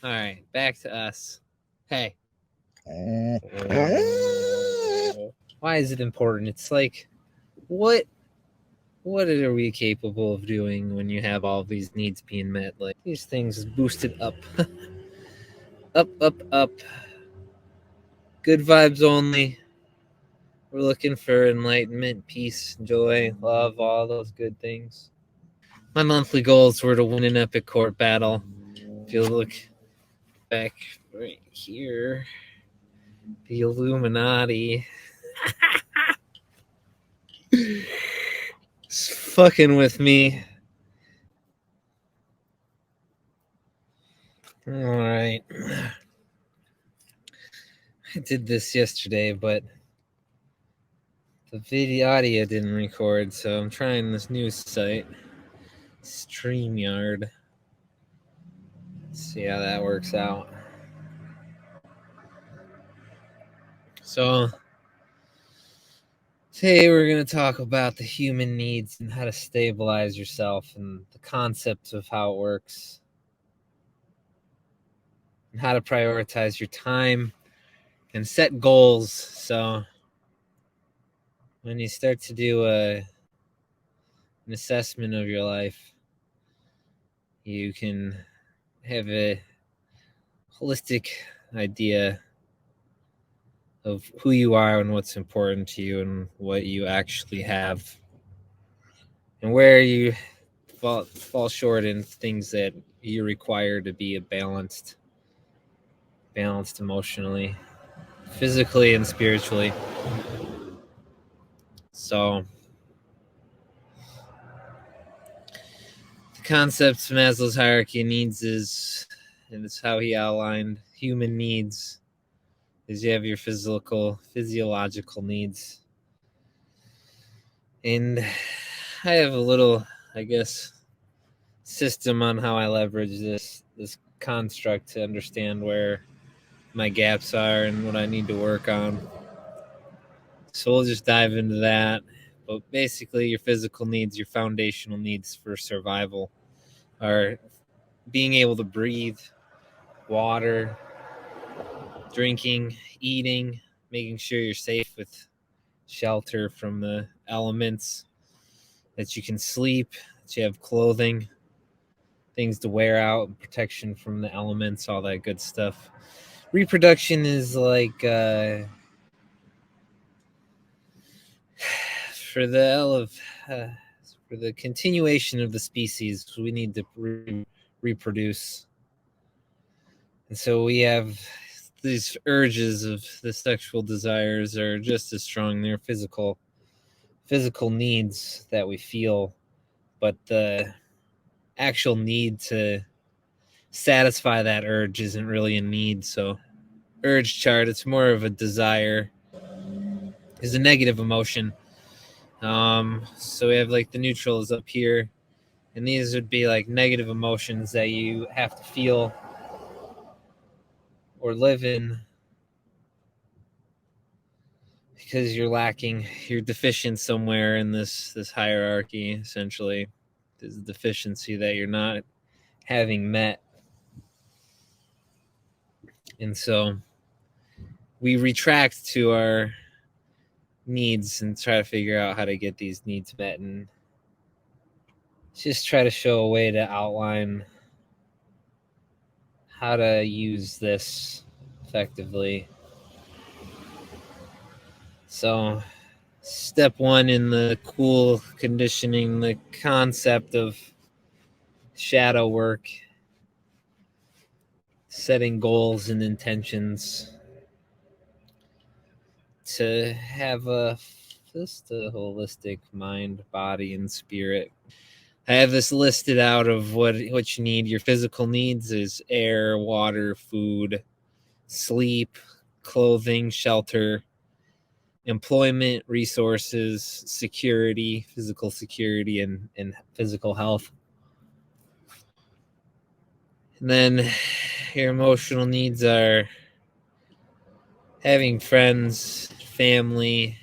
All right, back to us. Hey. Why is it important? It's like, what what are we capable of doing when you have all these needs being met? Like these things boosted up, up, up, up. Good vibes only. We're looking for enlightenment, peace, joy, love, all those good things. My monthly goals were to win an epic court battle. If you look back right here, the Illuminati is fucking with me. All right. I did this yesterday, but the video audio didn't record, so I'm trying this new site, StreamYard. See how that works out. So, today we're going to talk about the human needs and how to stabilize yourself and the concept of how it works and how to prioritize your time and set goals. So, when you start to do an assessment of your life, you can have a holistic idea of who you are and what's important to you and what you actually have and where you fall short in things that you require to be balanced emotionally, physically, and spiritually. So the concept of Maslow's hierarchy of needs is, and it's how he outlined human needs, is you have your physiological needs. And I have a little, I guess, system on how I leverage this construct to understand where my gaps are and what I need to work on. So we'll just dive into that. But basically, your physical needs, your foundational needs for survival, are being able to breathe, water, drinking, eating, making sure you're safe with shelter from the elements, that you can sleep, that you have clothing, things to wear out, protection from the elements, all that good stuff. Reproduction is like for the uh, for the continuation of the species, we need to reproduce, and so we have these urges of the sexual desires are just as strong. They're physical needs that we feel, but the actual need to satisfy that urge isn't really a need. So urge chart, it's more of a desire, is a negative emotion. So we have like the neutral is up here, and these would be like negative emotions that you have to feel or live in because you're deficient somewhere in this hierarchy. Essentially, there's a deficiency that you're not having met, and so we retract to our needs and try to figure out how to get these needs met, and just try to show a way to outline how to use this effectively. So, step one in the cool conditioning, the concept of shadow work, setting goals and intentions to have just a holistic mind, body, and spirit. I have this listed out of what you need. Your physical needs is air, water, food, sleep, clothing, shelter, employment, resources, security, physical security, and physical health. And then your emotional needs are having friends, family,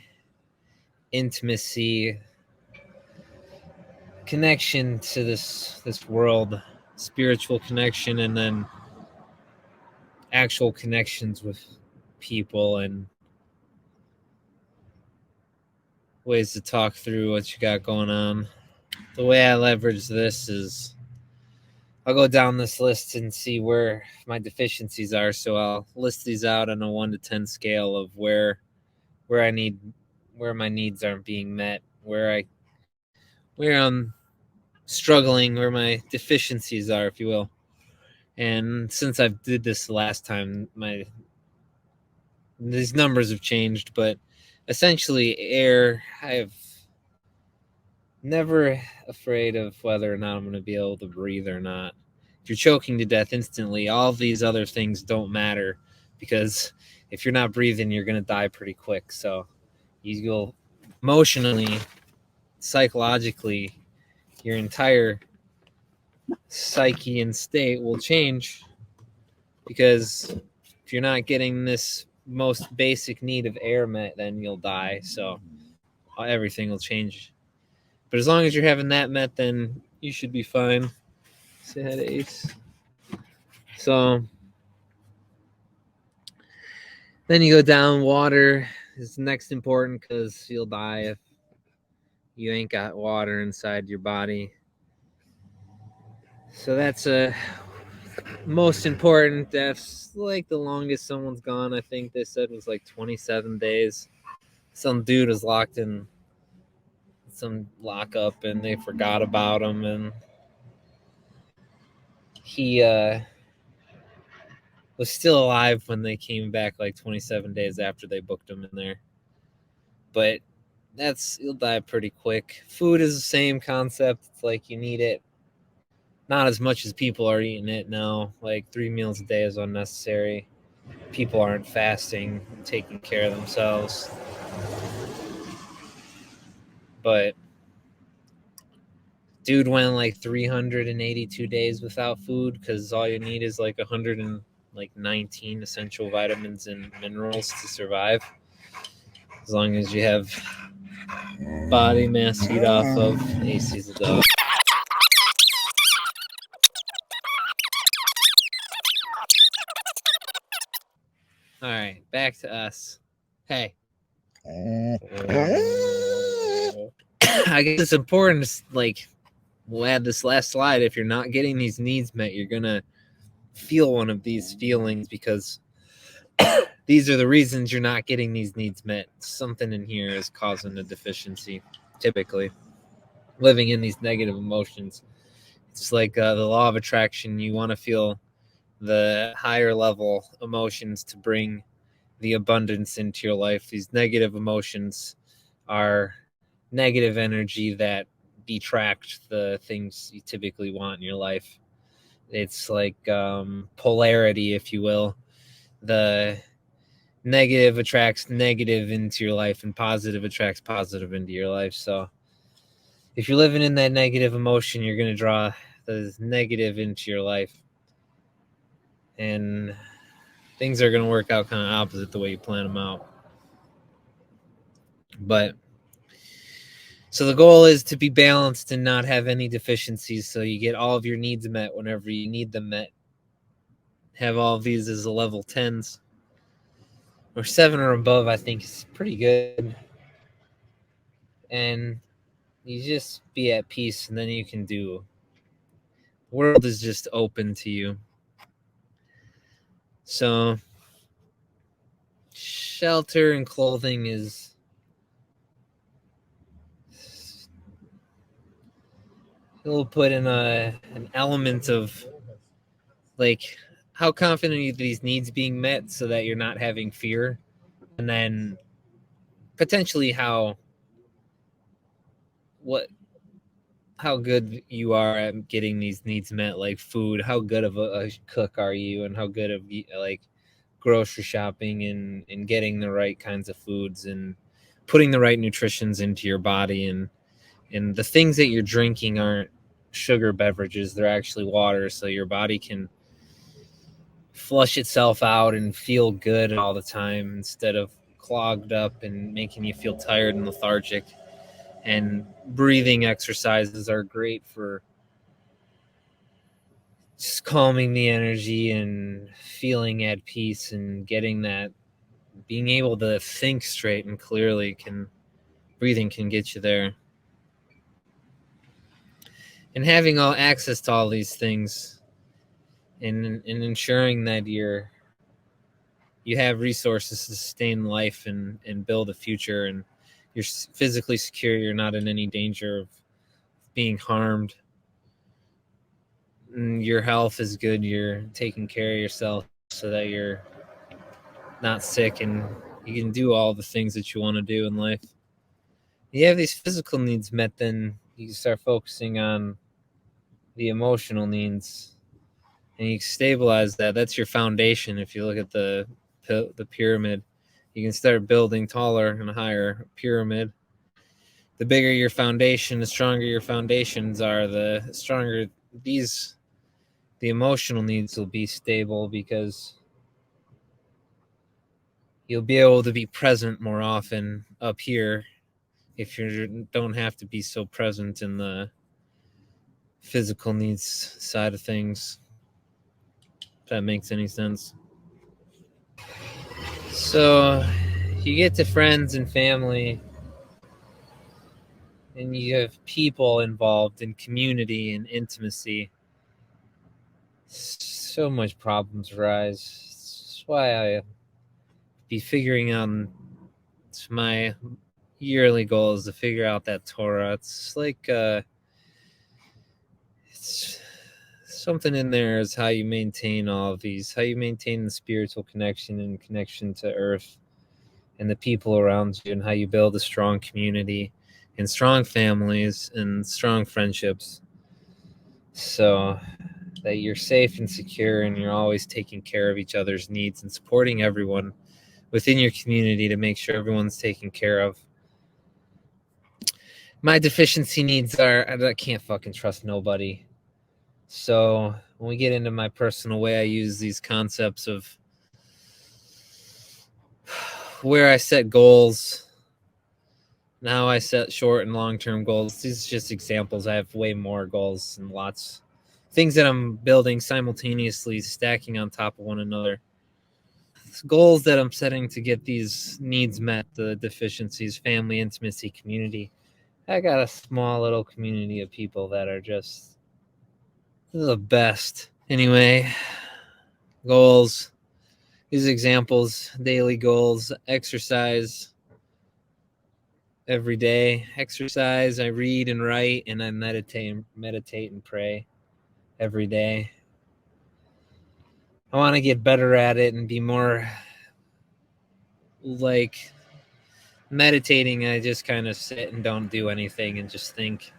intimacy, connection to this world, spiritual connection, and then actual connections with people and ways to talk through what you got going on. The way I leverage this is I'll go down this list and see where my deficiencies are. So I'll list these out on a 1 to 10 scale of where my needs aren't being met, where I'm struggling, where my deficiencies are, if you will. And since I did this last time, these numbers have changed, but essentially air, I've never afraid of whether or not I'm going to be able to breathe or not. If you're choking to death instantly, all of these other things don't matter, because if you're not breathing, you're going to die pretty quick. So you'll emotionally, psychologically, your entire psyche and state will change, because if you're not getting this most basic need of air met, then you'll die. So everything will change. But as long as you're having that met, then you should be fine. Say hi to Ace. So then you go down. Water is next important, because you'll die if you ain't got water inside your body. So that's a most important. That's like the longest someone's gone. I think they said was like 27 days. Some dude was locked in some lockup and they forgot about him, and he was still alive when they came back like 27 days after they booked him in there. But you'll die pretty quick. Food is the same concept. It's like you need it. Not as much as people are eating it now. Like 3 meals a day is unnecessary. People aren't fasting, taking care of themselves. But dude went like 382 days without food, because all you need is like 119 essential vitamins and minerals to survive, as long as you have body mass heat off of AC's a dog. All right, back to us. Hey. I guess it's important to, like, we'll add this last slide. If you're not getting these needs met, you're going to feel one of these feelings, because these are the reasons you're not getting these needs met. Something in here is causing a deficiency, typically. Living in these negative emotions. It's like the law of attraction. You want to feel the higher level emotions to bring the abundance into your life. These negative emotions are negative energy that detract the things you typically want in your life. It's like polarity, if you will. The negative attracts negative into your life, and positive attracts positive into your life. So if you're living in that negative emotion, you're going to draw the negative into your life, and things are going to work out kind of opposite the way you plan them out. But so the goal is to be balanced and not have any deficiencies, so you get all of your needs met whenever you need them met. Have all of these as a level 10s. Or 7 or above, I think, is pretty good. And you just be at peace, and then you can do. The world is just open to you. So shelter and clothing is it'll put in an element of, like, how confident are you these needs being met, so that you're not having fear, and then potentially how good you are at getting these needs met, like food. How good of a cook are you, and how good of, like, grocery shopping and getting the right kinds of foods and putting the right nutritions into your body, and the things that you're drinking aren't sugar beverages, they're actually water, so your body can flush itself out and feel good all the time, instead of clogged up and making you feel tired and lethargic. And breathing exercises are great for just calming the energy and feeling at peace and getting that, being able to think straight and clearly breathing can get you there. And having all access to all these things and ensuring that you have resources to sustain life and build a future, and you're physically secure, you're not in any danger of being harmed, and your health is good, you're taking care of yourself so that you're not sick and you can do all the things that you want to do in life. You have these physical needs met, then you start focusing on the emotional needs and you stabilize that. That's your foundation. If you look at the pyramid, you can start building taller and higher pyramid. The bigger your foundation, the stronger your foundations are, the stronger the emotional needs will be stable, because you'll be able to be present more often up here if you don't have to be so present in the physical needs side of things. If that makes any sense. So you get to friends and family, and you have people involved in community and intimacy. So much problems arise. That's why I be figuring out my yearly goal is to figure out that Torah. It's like it's something in there is how you maintain all of these, how you maintain the spiritual connection and connection to earth and the people around you, and how you build a strong community and strong families and strong friendships, so that you're safe and secure and you're always taking care of each other's needs and supporting everyone within your community to make sure everyone's taken care of. My deficiency needs are I can't fucking trust nobody. So when we get into my personal way, I use these concepts of where I set goals, now I set short and long-term goals. These are just examples. I have way more goals and lots things that I'm building simultaneously, stacking on top of one another. Goals that I'm setting to get these needs met, the deficiencies, family, intimacy, community. I got a small little community of people that are just the best. Anyway, goals. These examples: daily goals, exercise every day. Exercise, I read and write, and I meditate and pray every day. I want to get better at it and be more like meditating. I just kind of sit and don't do anything and just think.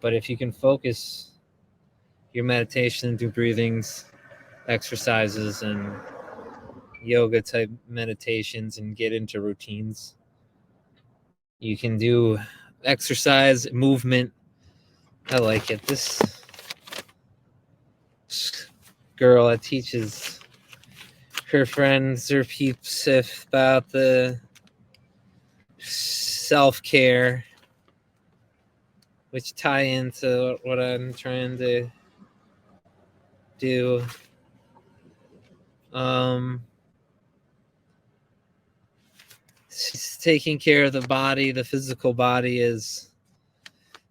But if you can focus your meditation through breathings, exercises, and yoga type meditations and get into routines, you can do exercise, movement. I like it. This girl that teaches her friends or peeps about the self-care, which tie into what I'm trying to do. She's taking care of the body. The physical body is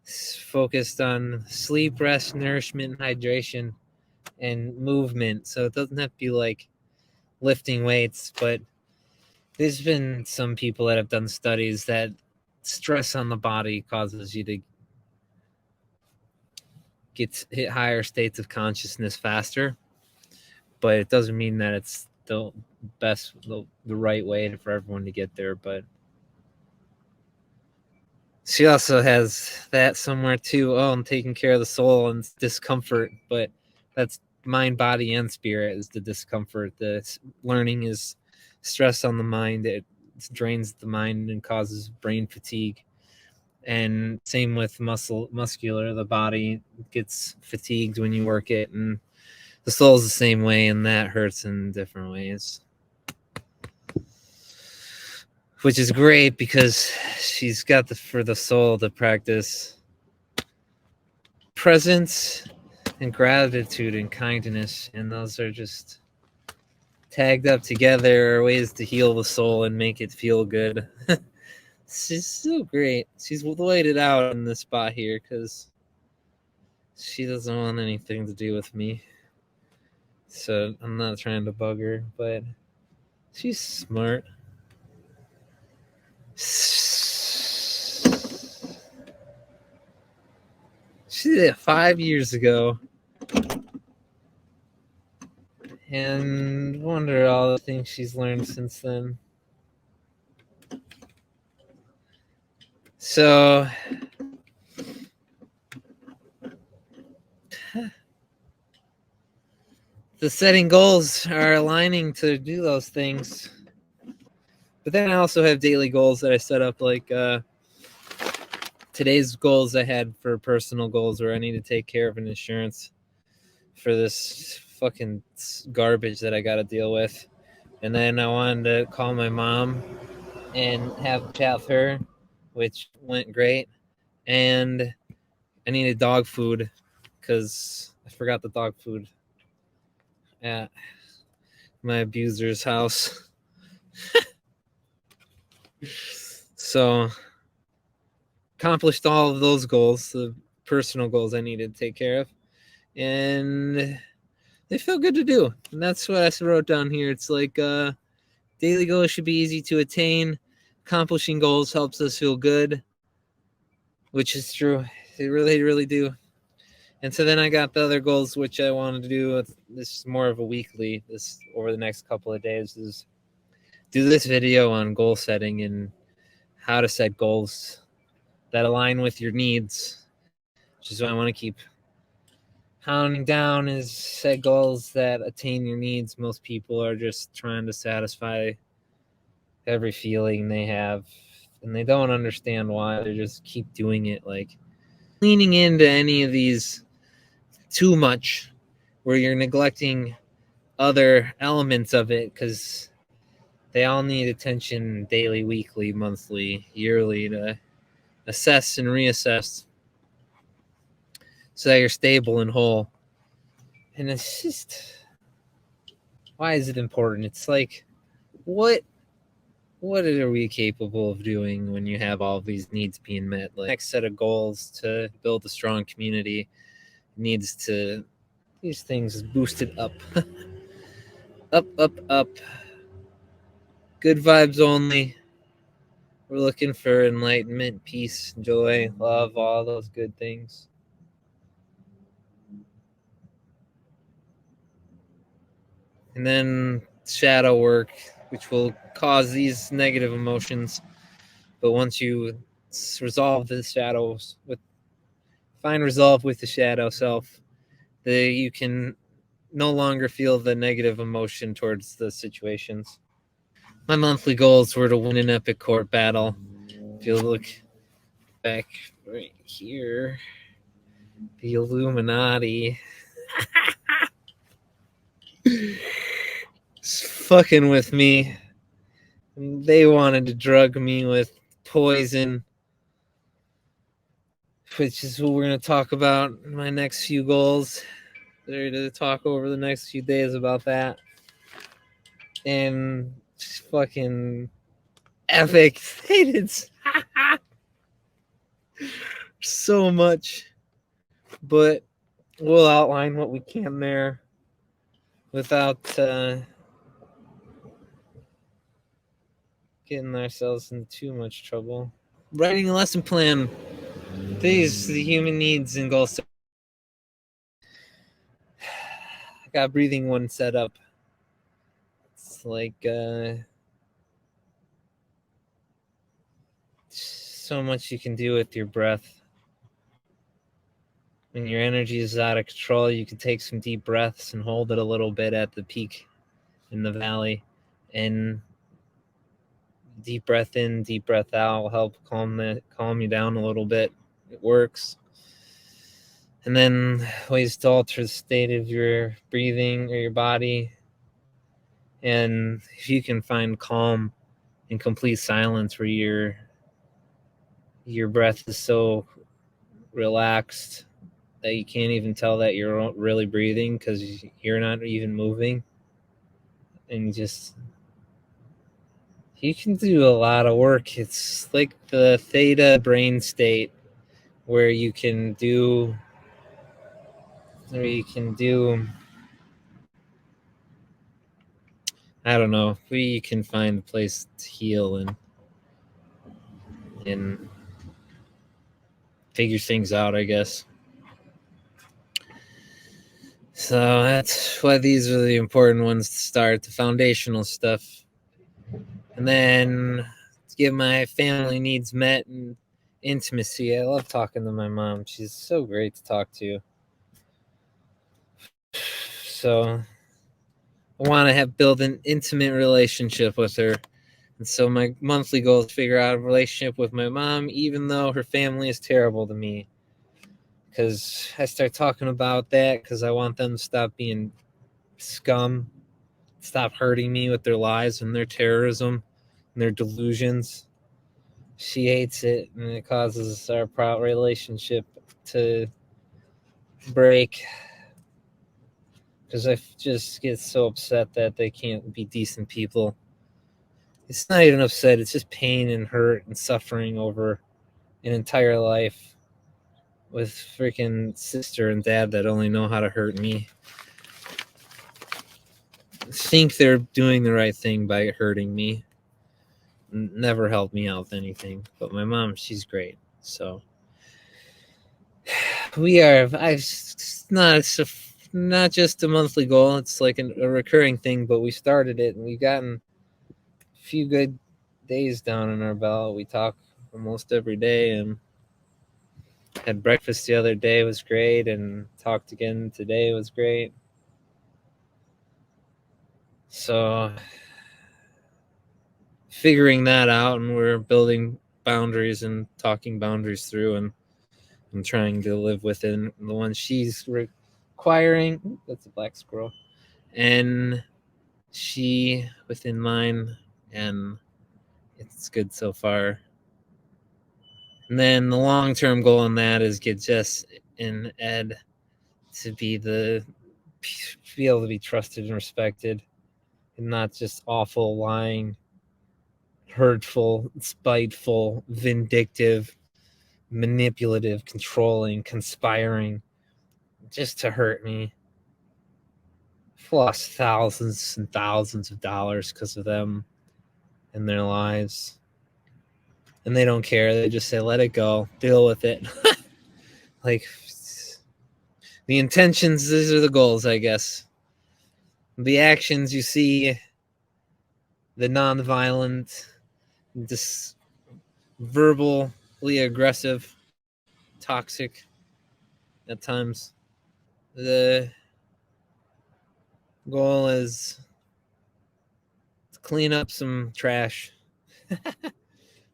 focused on sleep, rest, nourishment, and hydration, and movement. So it doesn't have to be like lifting weights, but there's been some people that have done studies that stress on the body causes you to hit higher states of consciousness faster, but it doesn't mean that it's the best, the right way for everyone to get there. But she also has that somewhere too. Oh, I'm taking care of the soul and discomfort, but that's mind, body, and spirit is the discomfort. The learning is stress on the mind. It drains the mind and causes brain fatigue. And same with muscular. The body gets fatigued when you work it, and the soul's the same way, and that hurts in different ways. Which is great because she's got for the soul to practice presence and gratitude and kindness, and those are just tagged up together, are ways to heal the soul and make it feel good. She's so great. She's waited out in this spot here because she doesn't want anything to do with me. So I'm not trying to bug her, but she's smart. She did it 5 years ago. And wonder all the things she's learned since then. So the setting goals are aligning to do those things. But then I also have daily goals that I set up, like today's goals I had for personal goals where I need to take care of an insurance for this fucking garbage that I got to deal with. And then I wanted to call my mom and have a chat with her, which went great. And I needed dog food because I forgot the dog food at my abuser's house. So accomplished all of those goals, the personal goals I needed to take care of, and they feel good to do. And that's what I wrote down here. It's like daily goals should be easy to attain. Accomplishing goals helps us feel good, which is true. They really, really do. And so then I got the other goals, which I wanted to do. This is more of a weekly. This over the next couple of days is do this video on goal setting and how to set goals that align with your needs, which is what I want to keep pounding down, is set goals that attain your needs. Most people are just trying to satisfy every feeling they have, and they don't understand why. They just keep doing it, like leaning into any of these too much, where you're neglecting other elements of it, because they all need attention daily, weekly, monthly, yearly to assess and reassess so that you're stable and whole. And it's just, why is it important? It's like, what are we capable of doing when you have all of these needs being met? Like, next set of goals to build a strong community needs to, these things boosted up. up. Good vibes only. We're looking for enlightenment, peace, joy, love, all those good things. And then shadow work, which will cause these negative emotions. But once you resolve the shadows, find resolve with the shadow self, you can no longer feel the negative emotion towards the situations. My monthly goals were to win an epic court battle. If you look back right here, the Illuminati fucking with me. They wanted to drug me with poison, which is what we're going to talk about in my next few goals. They're to talk over the next few days about that. And just fucking epic. They did so much. But we'll outline what we can there without getting ourselves in too much trouble. Writing a lesson plan. These the human needs and goals. I got breathing one set up. It's like so much you can do with your breath. When your energy is out of control, you can take some deep breaths and hold it a little bit at the peak in the valley, and deep breath in, deep breath out will help calm you down a little bit. It works. And then ways to alter the state of your breathing or your body. And if you can find calm and complete silence where your breath is so relaxed that you can't even tell that you're really breathing because you're not even moving. And you can do a lot of work. It's like the theta brain state where you can do I don't know, we can find a place to heal and figure things out, I guess. So that's why these are the important ones to start, the foundational stuff. And then to get my family needs met and intimacy. I love talking to my mom. She's so great to talk to. So I want to build an intimate relationship with her. And so my monthly goal is to figure out a relationship with my mom, even though her family is terrible to me. Because I start talking about that because I want them to stop being scum, stop hurting me with their lies and their terrorism and their delusions. She hates it, and it causes our relationship to break. Because I just get so upset that they can't be decent people. It's not even upset, it's just pain and hurt and suffering over an entire life with freaking sister and dad that only know how to hurt me. Think they're doing the right thing by hurting me. Never helped me out with anything. But my mom, she's great. So it's not just a monthly goal. It's like a recurring thing, but we started it and we've gotten a few good days down in our belt. We talk almost every day and had breakfast the other day, was great, and talked again today, was great. So figuring that out, and we're building boundaries and talking boundaries through, and I'm trying to live within the one she's requiring. That's a black squirrel. And she within mine, and it's good so far. And then the long-term goal on that is get Jess and Ed to be able to be trusted and respected, and not just awful, lying, hurtful, spiteful, vindictive, manipulative, controlling, conspiring, just to hurt me. I've lost thousands and thousands of dollars because of them and their lives. And they don't care. They just say, let it go, deal with it. Like, the intentions, these are the goals, I guess. The actions, you see the non-violent, this verbally aggressive, toxic at times. The goal is to clean up some trash,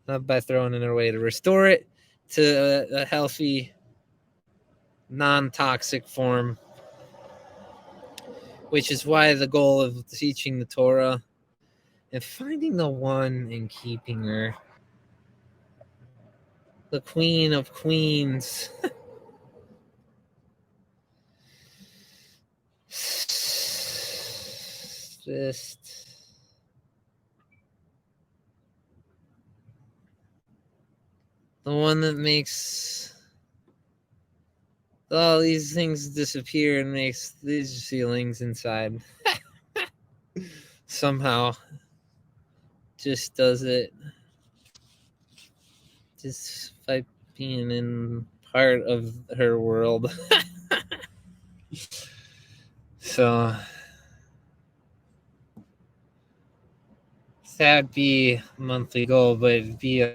not by throwing it away, to restore it to a healthy, non-toxic form, which is why the goal of teaching the Torah and finding the one and keeping her, the Queen of Queens. Just the one that makes all these things disappear and makes these feelings inside somehow just does it just by being in part of her world. So that'd be a monthly goal, but it'd be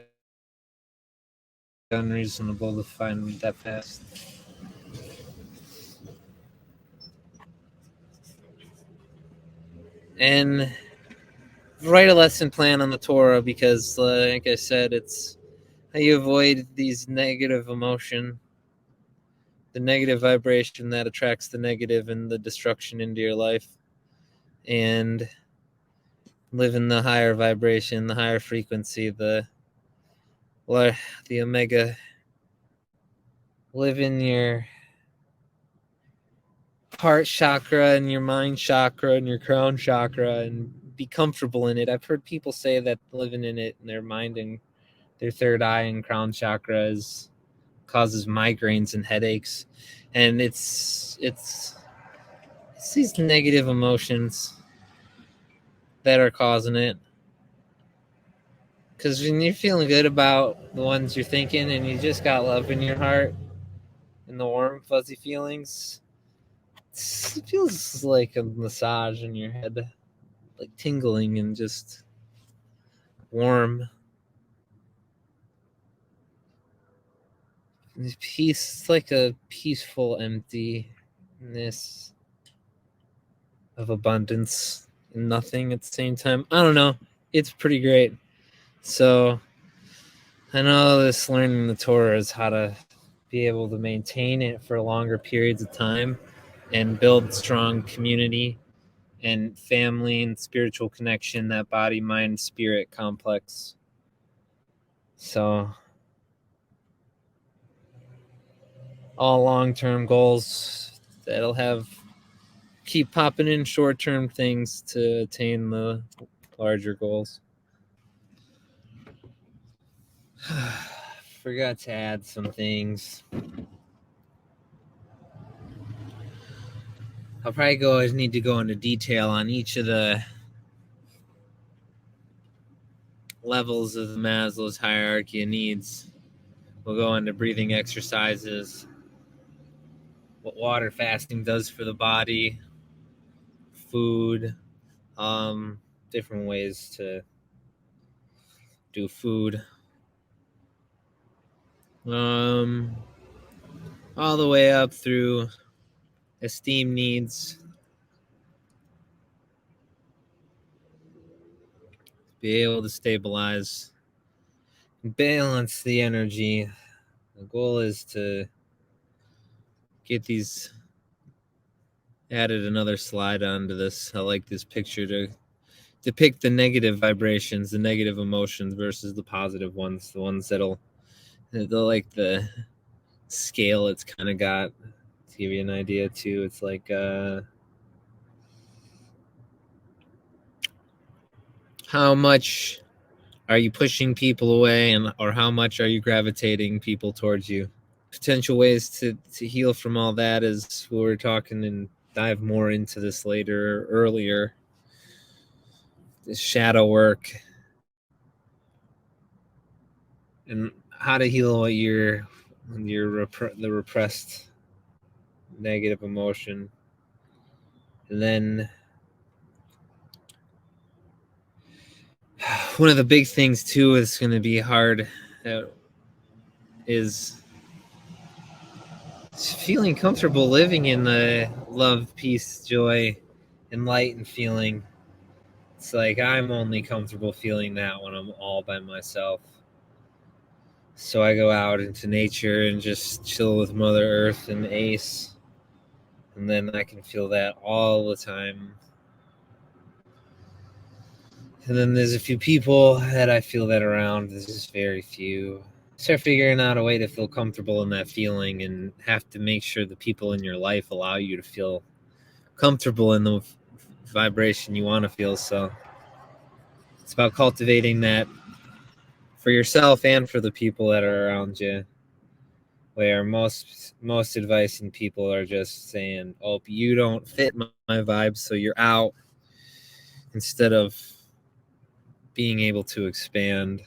unreasonable to find that fast. And write a lesson plan on the Torah because, like I said, it's how you avoid these negative emotion, the negative vibration that attracts the negative and the destruction into your life, and live in the higher vibration, the higher frequency, the omega. Live in your heart chakra and your mind chakra and your crown chakra and be comfortable in it. I've heard people say that living in it in their mind and their third eye and crown chakra causes migraines and headaches. And it's these negative emotions that are causing it. Because when you're feeling good about the ones you're thinking and you just got love in your heart and the warm, fuzzy feelings, it feels like a massage in your head, like tingling and just warm. This peace, it's like a peaceful emptiness of abundance and nothing at the same time. I don't know. It's pretty great. So I know this learning the Torah is how to be able to maintain it for longer periods of time and build strong community and family and spiritual connection, that body, mind, spirit complex. So all long-term goals that'll have keep popping in short-term things to attain the larger goals. Forgot to add some things. I'll probably need to go into detail on each of the levels of the Maslow's hierarchy of needs. We'll go into breathing exercises, what water fasting does for the body, food, different ways to do food, all the way up through esteem needs, be able to stabilize and balance the energy. The goal is to get these added another slide onto this. I like this picture to depict the negative vibrations, the negative emotions versus the positive ones, the ones that'll like the scale it's kind of got to give you an idea too. It's like how much are you pushing people away and or how much are you gravitating people towards you? Potential ways to heal from all that is we were talking and dive more into this earlier. This shadow work and how to heal what the repressed negative emotion. And then one of the big things too is going to be hard is feeling comfortable living in the love, peace, joy, and light and feeling. It's like I'm only comfortable feeling that when I'm all by myself. So I go out into nature and just chill with Mother Earth and Ace. And then I can feel that all the time. And then there's a few people that I feel that around. There's just very few. Start figuring out a way to feel comfortable in that feeling and have to make sure the people in your life allow you to feel comfortable in the vibration you want to feel. So it's about cultivating that for yourself and for the people that are around you. Where most advice and people are just saying, "Oh, you don't fit my vibe, so you're out," instead of being able to expand